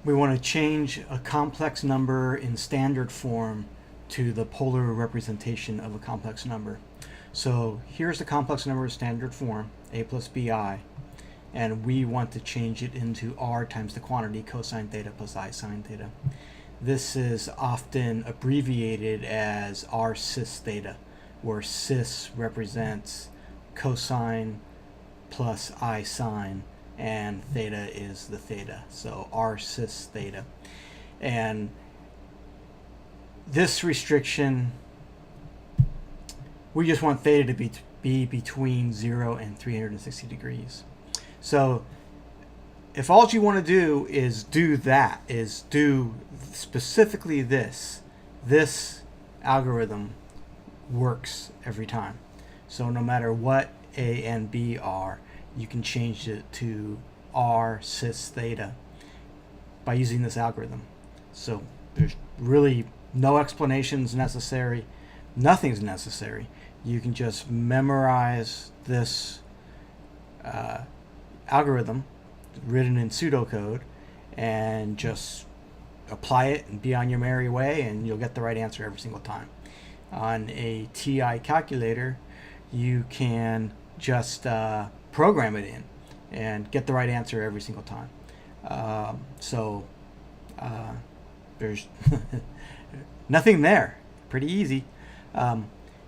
we want to change a complex number in standard form to the polar representation of a complex number. So here's the complex number in standard form, a plus bi, and we want to change it into r times the quantity cosine theta plus I sine theta. This is often abbreviated as r cis theta, where cis represents cosine plus I sine, and theta is the theta, so r cis theta. And this restriction, we just want theta to be between 0 and 360 degrees. So if all you want to do is do specifically this algorithm works every time. So no matter what a and b are, you can change it to r cis theta by using this algorithm. So there's really no explanations necessary. Nothing's necessary. You can just memorize this algorithm written in pseudocode and just apply it and be on your merry way, and you'll get the right answer every single time. On a TI calculator, you can just program it in and get the right answer every single time. There's nothing there. Pretty easy.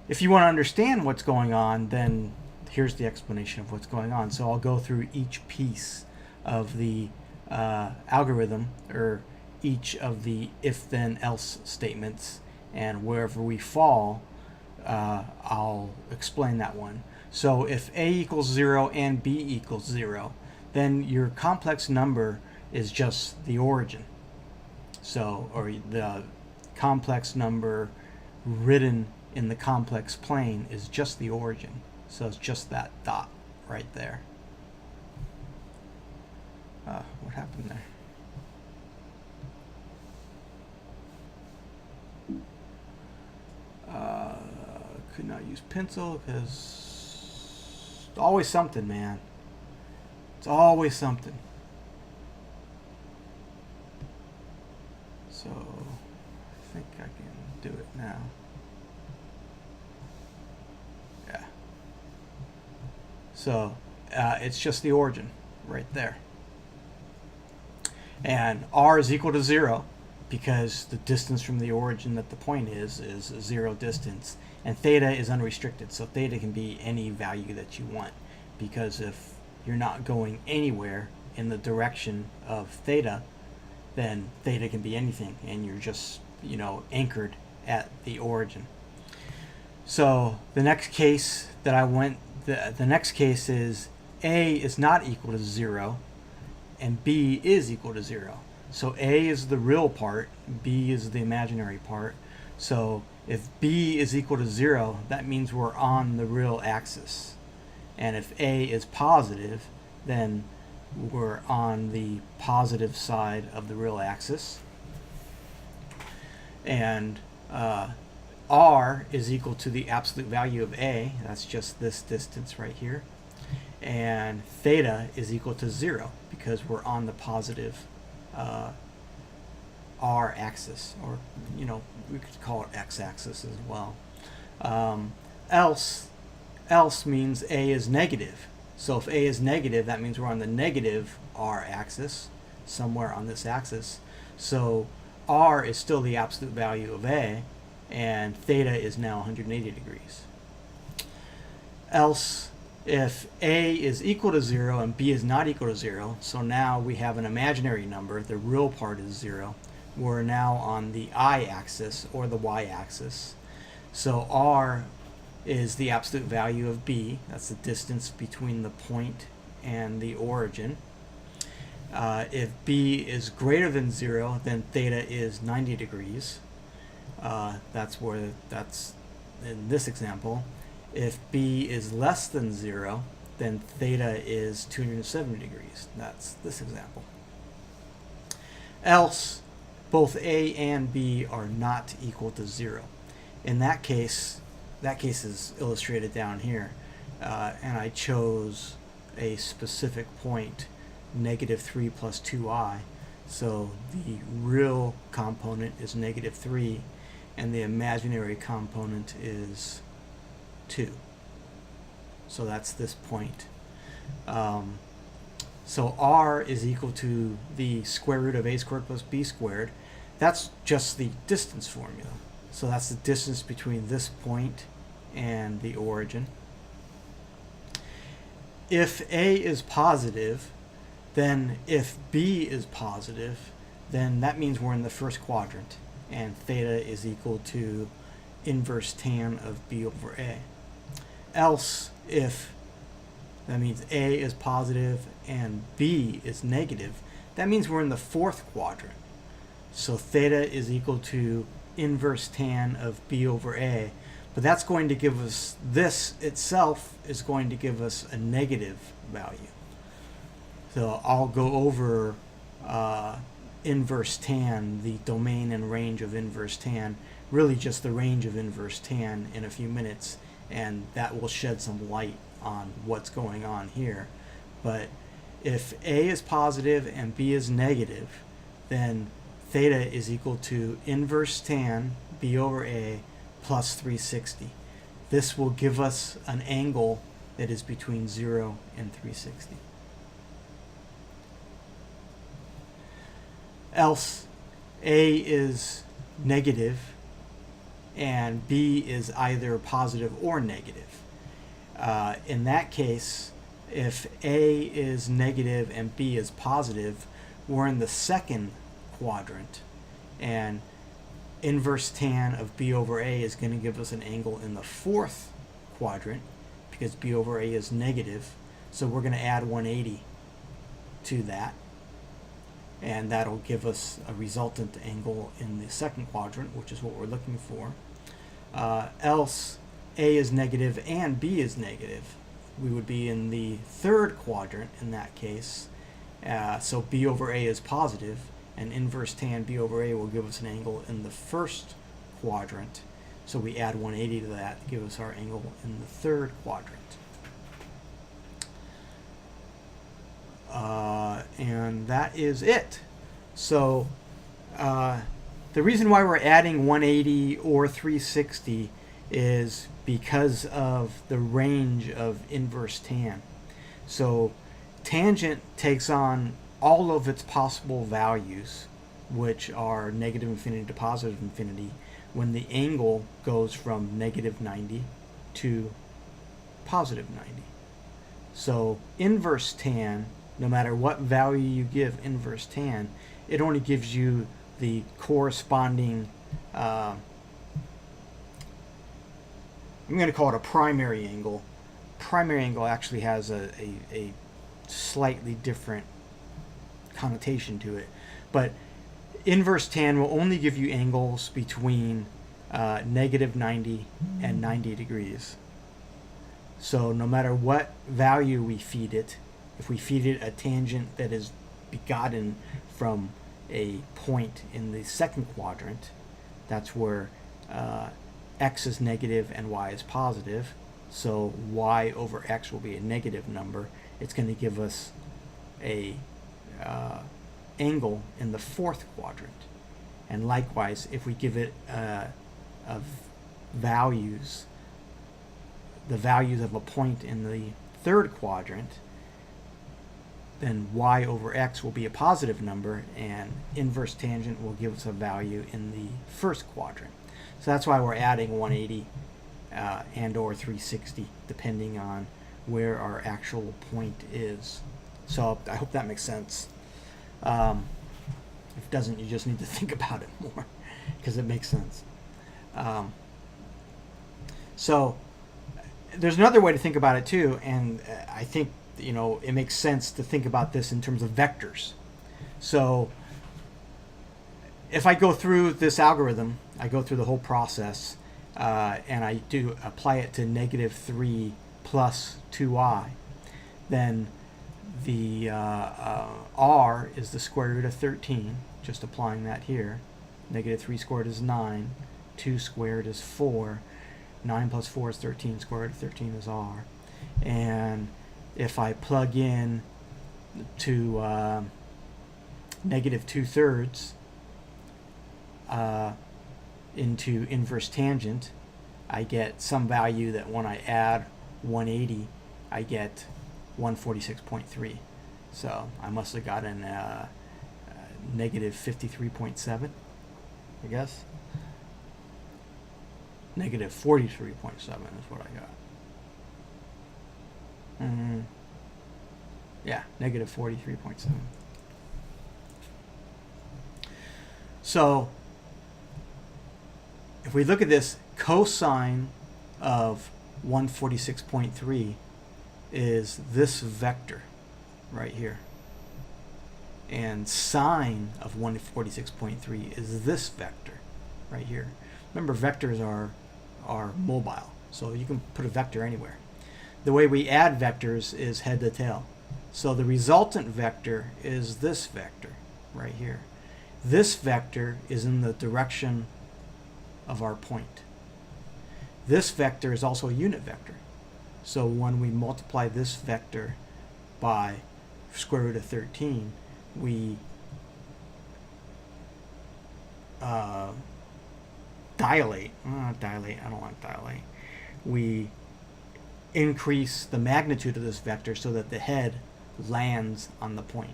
If you want to understand what's going on, then here's the explanation of what's going on. So I'll go through each piece of the algorithm, or each of the if-then-else statements, and wherever we fall, I'll explain that one. So if a equals 0 and b equals 0, then your complex number is just the origin. So, or the complex number written in the complex plane is just the origin. So it's just that dot right there. What happened there? Could not use pencil because it's always something, man. It's always something. So I think I can do it now. Yeah. So it's just the origin right there. And r is equal to 0 because the distance from the origin that the point is 0 distance. And theta is unrestricted, so theta can be any value that you want, because if you're not going anywhere in the direction of theta, then theta can be anything, and you're just, anchored at the origin. So the next case that I went, the next case is a is not equal to 0 and b is equal to 0. So a is the real part, b is the imaginary part. So if b is equal to 0, that means we're on the real axis. And if a is positive, then we're on the positive side of the real axis. And r is equal to the absolute value of a, that's just this distance right here. And theta is equal to 0 because we're on the positive r axis, or we could call it x-axis as well. Else means a is negative. So if a is negative, that means we're on the negative r axis, somewhere on this axis. So r is still the absolute value of a, and theta is now 180 degrees. Else, if a is equal to 0 and b is not equal to 0, so now we have an imaginary number, the real part is 0, we're now on the I-axis or the y-axis. So r is the absolute value of b, that's the distance between the point and the origin. If b is greater than 0, then theta is 90 degrees. That's in this example. If b is less than 0, then theta is 270 degrees. That's this example. Else, both a and b are not equal to 0. In that case is illustrated down here, and I chose a specific point, -3 plus 2i. So the real component is negative 3, and the imaginary component is 2. So that's this point. So r is equal to the square root of a squared plus b squared. That's just the distance formula. So that's the distance between this point and the origin. If a is positive, then if b is positive, then that means we're in the first quadrant, and theta is equal to inverse tan of b over a. Else, if that means a is positive and b is negative, that means we're in the fourth quadrant. So theta is equal to inverse tan of b over a, but that's going to give us, this itself is going to give us a negative value. So I'll go over inverse tan, the domain and range of inverse tan, really just the range of inverse tan in a few minutes, and that will shed some light on what's going on here. But if a is positive and b is negative, then theta is equal to inverse tan b over a plus 360. This will give us an angle that is between 0 and 360. Else, a is negative and b is either positive or negative. In that case, if a is negative and b is positive, we're in the second quadrant, and inverse tan of b over a is going to give us an angle in the fourth quadrant because b over a is negative. So we're going to add 180 to that, and that'll give us a resultant angle in the second quadrant, which is what we're looking for. Else, a is negative and b is negative. We would be in the third quadrant in that case. So b over a is positive, and inverse tan b over a will give us an angle in the first quadrant. So we add 180 to that to give us our angle in the third quadrant. And that is it. So the reason why we're adding 180 or 360 is because of the range of inverse tan. So tangent takes on all of its possible values, which are negative infinity to positive infinity, when the angle goes from negative 90 to positive 90. So inverse tan, no matter what value you give inverse tan, it only gives you the corresponding, I'm going to call it a primary angle. Primary angle actually has a slightly different connotation to it, but inverse tan will only give you angles between negative 90 and 90 degrees. So no matter what value we feed it, if we feed it a tangent that is begotten from a point in the second quadrant, that's where x is negative and y is positive, so y over x will be a negative number. It's going to give us a angle in the fourth quadrant. And likewise, if we give it values, the values of a point in the third quadrant, then y over x will be a positive number, and inverse tangent will give us a value in the first quadrant. So that's why we're adding 180 and or 360, depending on where our actual point is. So I hope that makes sense. If it doesn't, you just need to think about it more, because it makes sense. So there's another way to think about it too, and I think it makes sense to think about this in terms of vectors. So if I go through this algorithm, I go through the whole process, and I do apply it to negative 3 plus 2i, then the r is the square root of 13, just applying that here. Negative 3 squared is 9, 2 squared is 4, 9 plus 4 is 13, square root of 13 is r. And if I plug in to negative 2/3 into inverse tangent, I get some value that when I add 180, I get 146.3. So I must have gotten negative 53.7, I guess. Negative 43.7 is what I got. Yeah, negative 43.7. So if we look at this, cosine of 146.3 is this vector right here. And sine of 146.3 is this vector right here. Remember, vectors are mobile, so you can put a vector anywhere. The way we add vectors is head to tail. So the resultant vector is this vector right here. This vector is in the direction of our point. This vector is also a unit vector. So when we multiply this vector by square root of 13, we dilate. I don't want to dilate. We increase the magnitude of this vector so that the head lands on the point.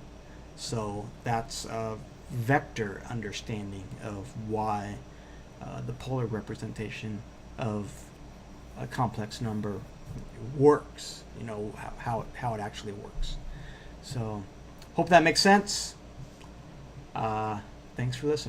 So that's a vector understanding of why the polar representation of a complex number works, you know, how it actually works. So hope that makes sense. Thanks for listening.